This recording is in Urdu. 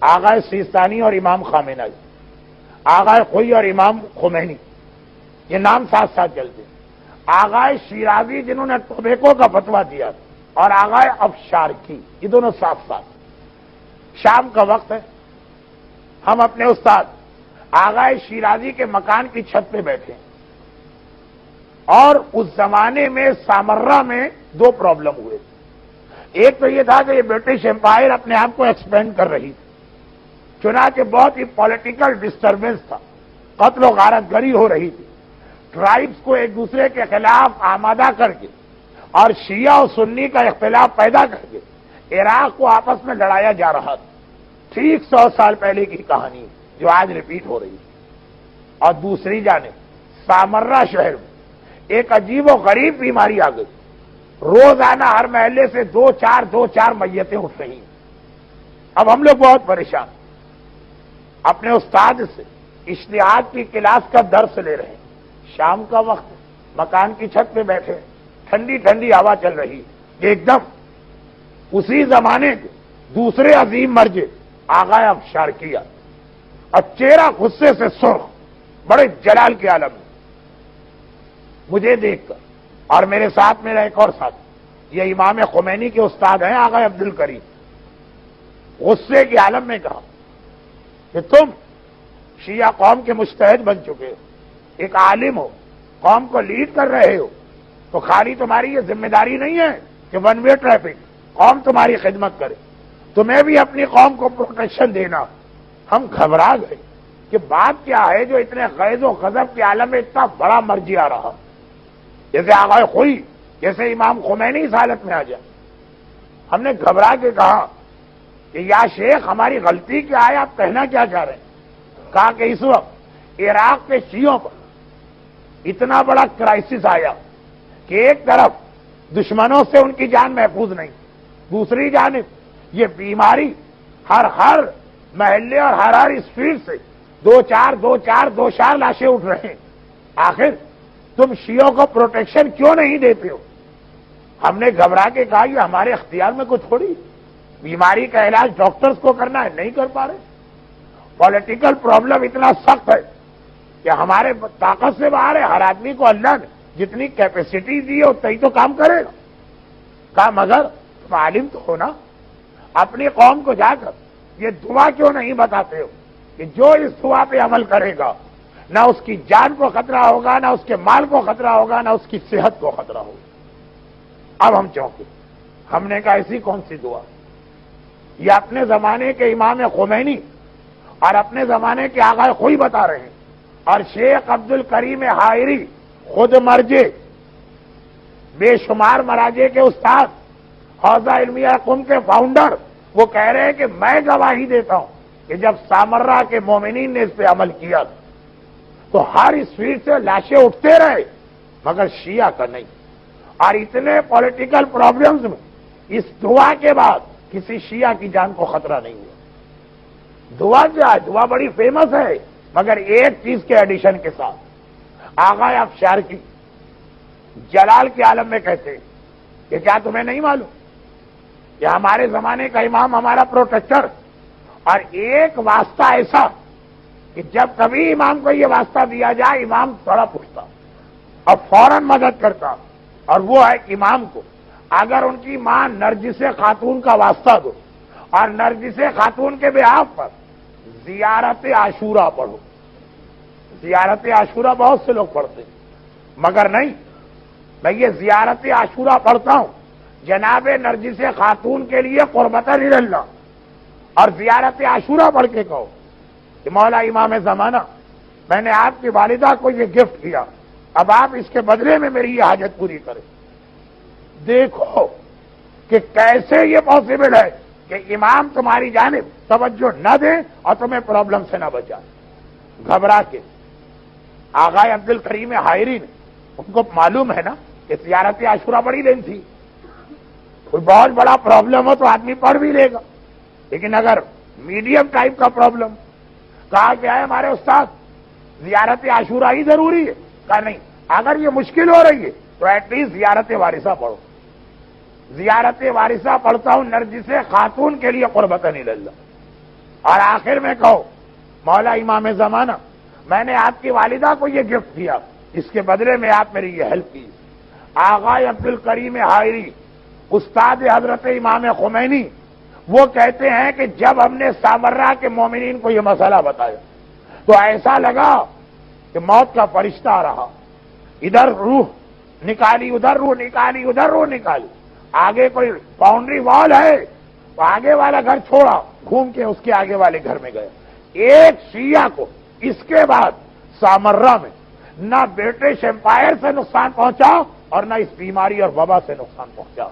آغا سیستانی اور امام خامنہ جی، آغا خوئی اور امام خمینی، یہ نام ساتھ ساتھ چلتے ہیں۔ آغا شیرازی جنہوں نے ٹوبیکو کا فتویٰ دیا اور آغا افشارقی، یہ دونوں ساتھ ساتھ۔ شام کا وقت ہے، ہم اپنے استاد آغا شیرازی کے مکان کی چھت پہ بیٹھے ہیں، اور اس زمانے میں سامرہ میں دو پرابلم ہوئے تھے۔ ایک تو یہ تھا کہ یہ برٹش امپائر اپنے آپ کو ایکسپینڈ کر رہی تھی، چنانچہ بہت ہی پولیٹیکل ڈسٹربنس تھا، قتل و غارت گری ہو رہی تھی، ٹرائبس کو ایک دوسرے کے خلاف آمادہ کر کے اور شیعہ اور سنی کا اختلاف پیدا کر کے عراق کو آپس میں لڑایا جا رہا تھا۔ ٹھیک 100 سال پہلے کی کہانی جو آج ریپیٹ ہو رہی ہے۔ اور دوسری جانب سامرہ شہر میں ایک عجیب و غریب بیماری آ گئی، روزانہ ہر محلے سے دو چار میتیں اٹھ رہی ہیں۔ اب ہم لوگ بہت پریشان، اپنے استاد سے اشتہاد کی کلاس کا درس لے رہے ہیں، شام کا وقت مکان کی چھت پہ بیٹھے، ٹھنڈی ٹھنڈی ہوا چل رہی، ایک دم اسی زمانے کے دوسرے عظیم مرجع آغا افشارقی اور چہرہ غصے سے سرخ، بڑے جلال کے عالم میں، مجھے دیکھ کر اور میرے ساتھ میرا ایک اور ساتھی، یہ امام خمینی کے استاد ہیں آغا عبدالکریم، غصے کے عالم میں کہا کہ تم شیعہ قوم کے مجتہد بن چکے ہو، ایک عالم ہو، قوم کو لیڈ کر رہے ہو، تو خالی تمہاری یہ ذمہ داری نہیں ہے کہ ون وے ٹریفک، قوم تمہاری خدمت کرے، تمہیں بھی اپنی قوم کو پروٹیکشن دینا۔ ہم گھبرا گئے کہ بات کیا ہے جو اتنے غیظ و غضب کے عالم میں اتنا بڑا مرجع آ رہا، جیسے آغا خوئی، جیسے امام خمینی اس حالت میں آ جائے۔ ہم نے گھبرا کے کہا کہ یا شیخ ہماری غلطی کیا ہے، آپ کہنا کیا چاہ رہے ہیں؟ کہا کہ اس وقت عراق کے شیعوں پر اتنا بڑا کرائسس آیا کہ ایک طرف دشمنوں سے ان کی جان محفوظ نہیں، دوسری جانب یہ بیماری ہر محلے اور ہر اسٹریٹ سے دو چار لاشیں اٹھ رہے ہیں، آخر تم شیعوں کو پروٹیکشن کیوں نہیں دیتے ہو؟ ہم نے گھبرا کے کہا یہ ہمارے اختیار میں کچھ تھوڑی، بیماری کا علاج ڈاکٹرز کو کرنا ہے، نہیں کر پا رہے، پولیٹیکل پرابلم اتنا سخت ہے کہ ہمارے طاقت سے باہر ہے، ہر آدمی کو اللہ نے جتنی کیپیسٹی دی ہے اتنا ہی تو کام کرے گا۔ کہا مگر تم عالم تو ہو نا، اپنی قوم کو جا کر یہ دعا کیوں نہیں بتاتے ہو کہ جو اس دعا پہ عمل کرے گا نہ اس کی جان کو خطرہ ہوگا، نہ اس کے مال کو خطرہ ہوگا، نہ اس کی صحت کو خطرہ ہوگا۔ اب ہم چونکے، ہم نے کہا ایسی کون سی دعا؟ یہ اپنے زمانے کے امام خمینی اور اپنے زمانے کے آغا خوئی بتا رہے ہیں، اور شیخ عبدالکریم حائری خود مرجع، بے شمار مراجع کے استاد، حوزہ علمیہ قم کے فاؤنڈر، وہ کہہ رہے ہیں کہ میں گواہی دیتا ہوں کہ جب سامرہ کے مومنین نے اس پہ عمل کیا تو ہر اسٹریٹ سے لاشیں اٹھتے رہے مگر شیعہ کا نہیں، اور اتنے پولیٹیکل پرابلمز میں اس دعا کے بعد کسی شیعہ کی جان کو خطرہ نہیں ہوا۔ دعا کیا ہے؟ دعا بڑی فیمس ہے، مگر ایک چیز کے ایڈیشن کے ساتھ آغا افشارقی جلال کے عالم میں کہتے ہیں کہ کیا تمہیں نہیں معلوم کہ ہمارے زمانے کا امام ہمارا پروٹیکٹر، اور ایک واسطہ ایسا کہ جب کبھی امام کو یہ واسطہ دیا جائے امام تھوڑا پوچھتا اور فوراً مدد کرتا، اور وہ ہے کہ امام کو اگر ان کی ماں نرجس خاتون کا واسطہ دو اور نرجس خاتون کے بہاف پر زیارت عاشورہ پڑھو۔ زیارت عاشورہ بہت سے لوگ پڑھتے ہیں، مگر نہیں، میں یہ زیارت عاشورہ پڑھتا ہوں جناب نرجس خاتون کے لیے قربت اللہ، اور زیارت عاشورہ پڑھ کے کہو کہ مولا امام زمانہ میں نے آپ کی والدہ کو یہ گفٹ کیا، اب آپ اس کے بدلے میں میری یہ حاجت پوری کریں۔ دیکھو کہ کیسے یہ پاسبل ہے کہ امام تمہاری جانب توجہ نہ دے اور تمہیں پرابلم سے نہ بچائے۔ گھبرا کے آغا عبدالکریم حائری نے، ان کو معلوم ہے نا کہ زیارت عاشورہ بڑی دن تھی، کوئی بہت بڑا پرابلم ہو تو آدمی پڑھ بھی لے گا، لیکن اگر میڈیم ٹائپ کا پرابلم، کہا گیا ہے ہمارے استاد زیارت عاشورہ ہی ضروری ہے، کہا نہیں، اگر یہ مشکل ہو رہی ہے تو ایٹ لیسٹ زیارت وارثہ پڑھو۔ زیارت وارثہ پڑھتا ہوں نرجس خاتون کے لیے قربت اللہ۔ اور آخر میں کہو مولا امام زمانہ میں نے آپ کی والدہ کو یہ گفٹ دیا، اس کے بدلے میں آپ میری یہ ہیلپ کی۔ آغا عبد الکریم حائری استاد حضرت امام خمینی وہ کہتے ہیں کہ جب ہم نے سامرہ کے مومنین کو یہ مسئلہ بتایا تو ایسا لگا کہ موت کا فرشتہ آ رہا، ادھر روح نکالی، ادھر روح نکالی، ادھر روح نکالی، آگے کوئی باؤنڈری وال ہے تو آگے والا گھر چھوڑا، گھوم کے اس کے آگے والے گھر میں گئے۔ ایک شیعہ کو اس کے بعد سامرہ میں نہ برٹش امپائر سے نقصان پہنچا اور نہ اس بیماری اور وبا سے نقصان پہنچا۔